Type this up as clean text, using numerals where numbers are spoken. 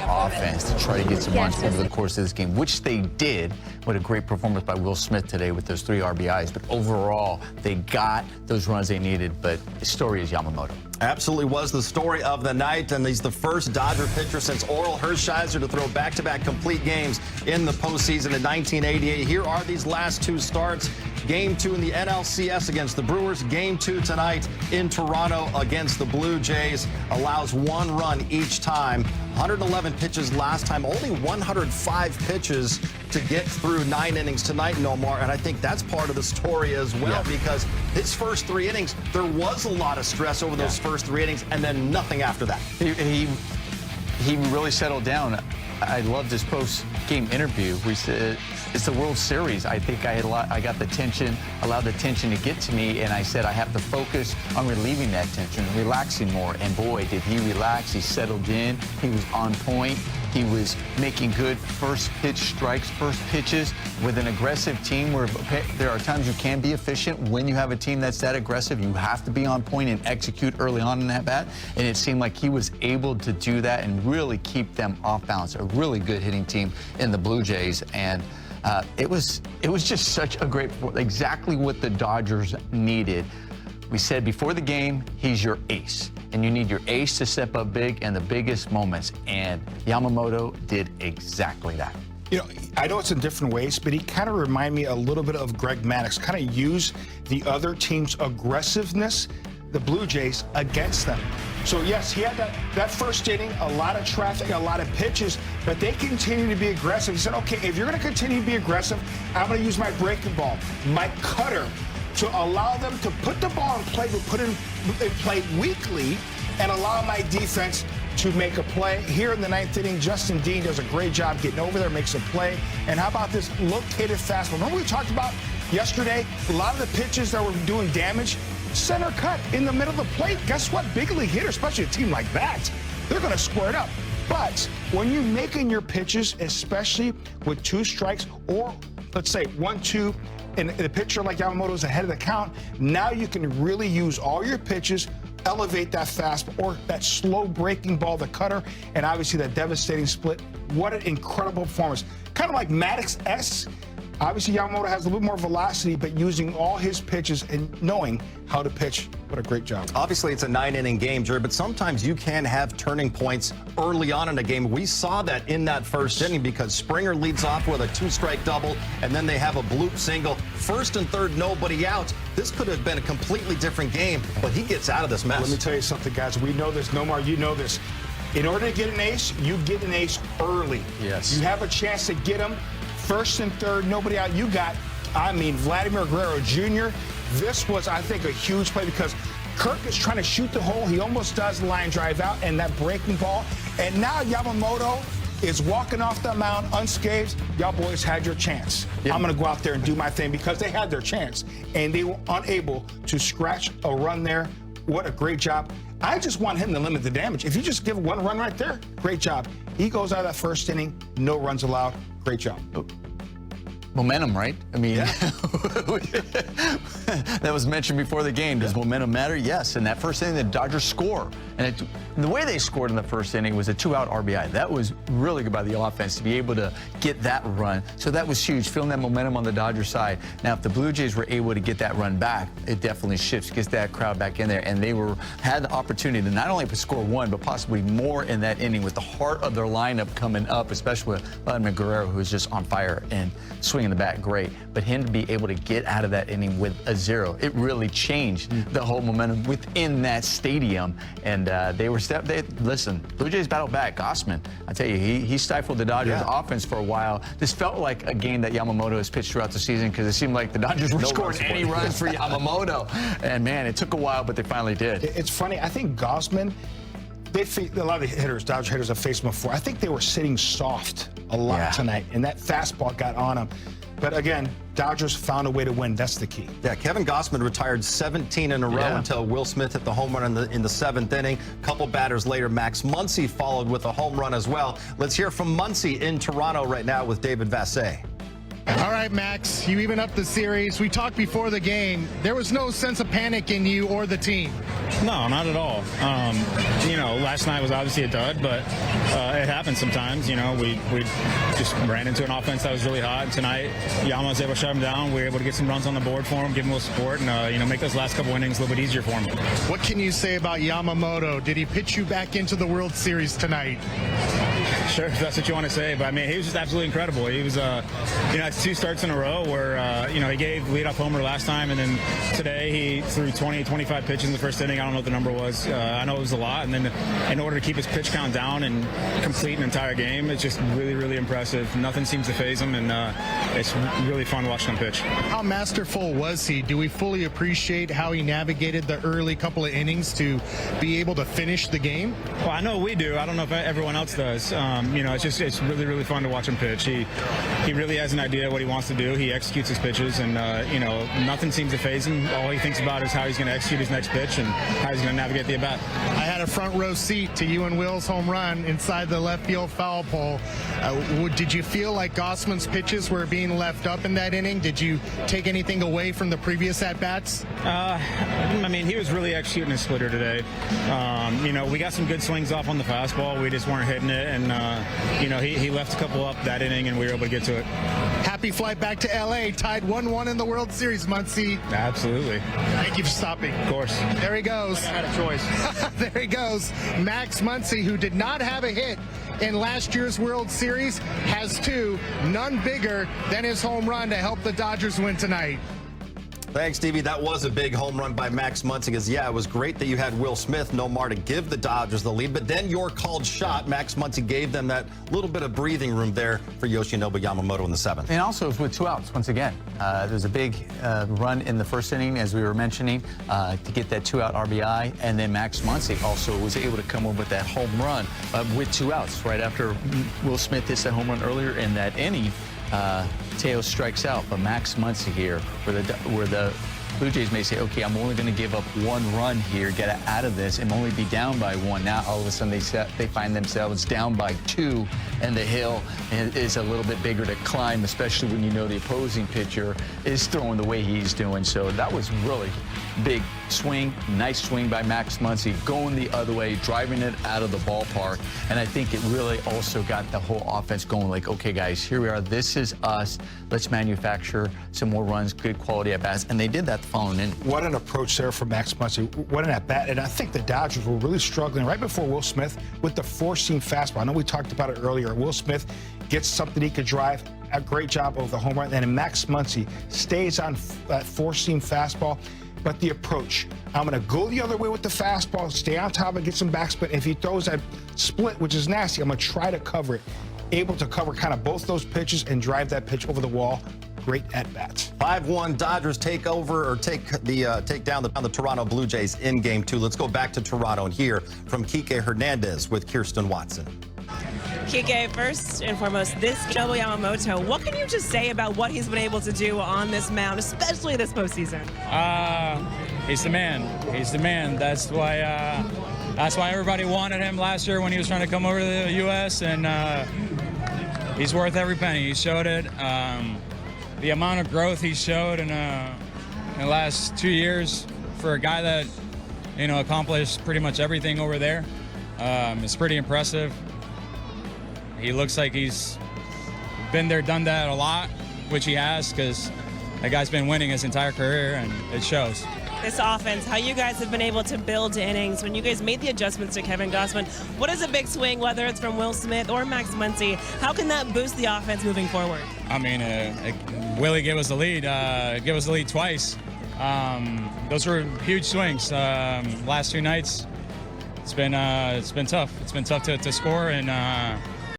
offense to try to get some runs over the course of this game, which they did with a great performance by Will Smith today with those 3 RBIs. But overall, they got those runs they needed. But the story is Yamamoto. Absolutely was the story of the night, and he's the first Dodger pitcher since Orel Hershiser to throw back-to-back complete games in the postseason in 1988. Here are these last 2 starts. Game 2 in the NLCS against the Brewers. Game 2 tonight in Toronto against the Blue Jays. Allows 1 run each time. 111 pitches last time. Only 105 pitches to get through 9 innings tonight, Nomar. And I think that's part of the story as well, because his first 3 innings, there was a lot of stress over those first 3 innings, and then nothing after that. He really settled down. I loved his post-game interview. We said, it's the World Series. I think I got the tension, allowed the tension to get to me, and I said I have to focus on relieving that tension, relaxing more. And boy, did he relax. He settled in. He was on point. He was making good first pitch strikes, first pitches with an aggressive team where there are times you can be efficient. When you have a team that's that aggressive, you have to be on point and execute early on in that bat. And it seemed like he was able to do that and really keep them off balance. A really good hitting team in the Blue Jays. And it was just such a great, exactly what the Dodgers needed. We said before the game, he's your ace. And you need your ace to step up big in the biggest moments. And Yamamoto did exactly that. You know, I know it's in different ways, but he kind of reminded me a little bit of Greg Maddux. Kind of use the other team's aggressiveness, the Blue Jays, against them. So, yes, he had that first inning, a lot of traffic, a lot of pitches, but they continue to be aggressive. He said, okay, if you're going to continue to be aggressive, I'm going to use my breaking ball, my cutter, to allow them to put the ball in play, but put in play weakly, and allow my defense to make a play. Here in the 9th inning, Justin Dean does a great job getting over there, makes a play. And how about this located fastball? Remember we talked about yesterday, a lot of the pitches that were doing damage, center cut in the middle of the plate. Guess what? Big league hitter, especially a team like that, they're going to square it up. But when you're making your pitches, especially with 2 strikes or, let's say, 1-2, and the pitcher like Yamamoto is ahead of the count, now you can really use all your pitches, elevate that fastball or that slow breaking ball, the cutter, and obviously that devastating split. What an incredible performance. Kind of like Maddux-esque. Obviously, Yamamoto has a little more velocity, but using all his pitches and knowing how to pitch. What a great job. Obviously, it's a 9-inning game, Jerry, but sometimes you can have turning points early on in a game. We saw that in that first inning because Springer leads off with a 2-strike double, and then they have a bloop single. First and third, nobody out. This could have been a completely different game, but he gets out of this mess. Let me tell you something, guys. We know this. Nomar, you know this. In order to get an ace, you get an ace early. Yes. You have a chance to get him. First and third, nobody out. You got, Vladimir Guerrero Jr. This was, I think, a huge play because Kirk is trying to shoot the hole. He almost does the line drive out and that breaking ball. And now Yamamoto is walking off the mound unscathed. Y'all boys had your chance. Yep. I'm going to go out there and do my thing because they had their chance. And they were unable to scratch a run there. What a great job. I just want him to limit the damage. If you just give 1 run right there, great job. He goes out of that first inning, no runs allowed. Great job. Momentum, right? I mean, that was mentioned before the game. Does momentum matter? Yes. And that first inning, the Dodgers score. And the way they scored in the first inning was a 2-out RBI. That was really good by the offense to be able to get that run. So that was huge, feeling that momentum on the Dodgers side. Now, if the Blue Jays were able to get that run back, it definitely shifts, gets that crowd back in there. And they had the opportunity to not only score 1, but possibly more in that inning with the heart of their lineup coming up, especially with Vladimir Guerrero, who is just on fire and swinging the bat great. But him to be able to get out of that inning with a 0, it really changed the whole momentum within that stadium. And listen, Blue Jays battled back. Gausman, I tell you, he stifled the Dodgers offense for a while. This felt like a game that Yamamoto has pitched throughout the season because it seemed like the Dodgers were scoring any runs for Yamamoto. And man, it took a while, but they finally did. It's funny. I think Gausman, a lot of the hitters, Dodger hitters have faced him before. I think they were sitting soft a lot tonight, and that fastball got on them. But again, Dodgers found a way to win. That's the key. Yeah, Kevin Gausman retired 17 in a row until Will Smith hit the home run in the 7th inning. A couple batters later, Max Muncy followed with a home run as well. Let's hear from Muncy in Toronto right now with David Vassay. All right, Max, you even up the series. We talked before the game. There was no sense of panic in you or the team. No, not at all. Last night was obviously a dud, but it happens sometimes. We just ran into an offense that was really hot. Tonight, Yama was able to shut him down. We were able to get some runs on the board for him, give him a little support, and make those last couple innings a little bit easier for him. What can you say about Yamamoto? Did he pitch you back into the World Series tonight? Sure, if that's what you want to say. But, he was just absolutely incredible. He was, it's 2 starts in a row where, he gave leadoff homer last time, and then today he threw 20, 25 pitches in the first inning. I don't know what the number was. I know it was a lot. And then in order to keep his pitch count down and complete an entire game, it's just really, really impressive. Nothing seems to faze him, and it's really fun watching him pitch. How masterful was he? Do we fully appreciate how he navigated the early couple of innings to be able to finish the game? Well, I know we do. I don't know if everyone else does. It's really, really fun to watch him pitch. He really has an idea of what he wants to do. He executes his pitches, and nothing seems to faze him. All he thinks about is how he's going to execute his next pitch and how he's going to navigate the at-bat. I had a front row seat to you and Will's home run inside the left field foul pole. Did you feel like Gausman's pitches were being left up in that inning? Did you take anything away from the previous at-bats? He was really executing his splitter today. We got some good swings off on the fastball. We just weren't hitting it, and he left a couple up that inning, and we were able to get to it. Happy flight back to L.A. Tied 1-1 in the World Series, Muncy. Absolutely. Thank you for stopping. Of course. There he goes. I had a choice. There he goes. Max Muncy, who did not have a hit in last year's World Series, has 2, none bigger than his home run to help the Dodgers win tonight. Thanks, Stevie. That was a big home run by Max Muncy. It was great that you had Will Smith, Nomar to give the Dodgers the lead, but then your called shot, Max Muncy gave them that little bit of breathing room there for Yoshinobu Yamamoto in the 7th. And also, it was with 2 outs once again. There was a big run in the first inning, as we were mentioning, to get that 2-out RBI, and then Max Muncy also was able to come over with that home run with 2 outs right after Will Smith hits that home run earlier in that inning. Teo strikes out, but Max Muncy here, where the Blue Jays may say, okay, I'm only going to give up 1 run here, get out of this, and only be down by 1. Now, all of a sudden, they find themselves down by 2, and the hill is a little bit bigger to climb, especially when you know the opposing pitcher is throwing the way he's doing. So that was really big swing, nice swing by Max Muncy, going the other way, driving it out of the ballpark. And I think it really also got the whole offense going like, okay, guys, here we are. This is us. Let's manufacture some more runs, good quality at-bats. And they did that the following inning. What an approach there for Max Muncy. What an at-bat. And I think the Dodgers were really struggling right before Will Smith with the 4-seam fastball. I know we talked about it earlier. Will Smith gets something he could drive. A great job of the home run. And Max Muncy stays on that 4-seam fastball. But the approach, I'm going to go the other way with the fastball, stay on top and get some backspin. If he throws that split, which is nasty, I'm going to try to cover it. Able to cover kind of both those pitches and drive that pitch over the wall. Great at-bats. 5-1 Dodgers take down the Toronto Blue Jays in Game 2. Let's go back to Toronto and hear from Kike Hernandez with Kirsten Watson. Kike, first and foremost, this Yoshinobu Yamamoto, what can you just say about what he's been able to do on this mound, especially this postseason? He's the man. He's the man. That's why everybody wanted him last year when he was trying to come over to the U.S., and he's worth every penny. He showed it. The amount of growth he showed in the last 2 years for a guy that, accomplished pretty much everything over there is pretty impressive. He looks like he's been there, done that a lot, which he has, because that guy's been winning his entire career, and it shows. This offense, how you guys have been able to build innings, when you guys made the adjustments to Kevin Gausman, what is a big swing, whether it's from Will Smith or Max Muncy? How can that boost the offense moving forward? Willie gave us the lead, twice. Those were huge swings. Last 2 nights, it's been tough. It's been tough to score, and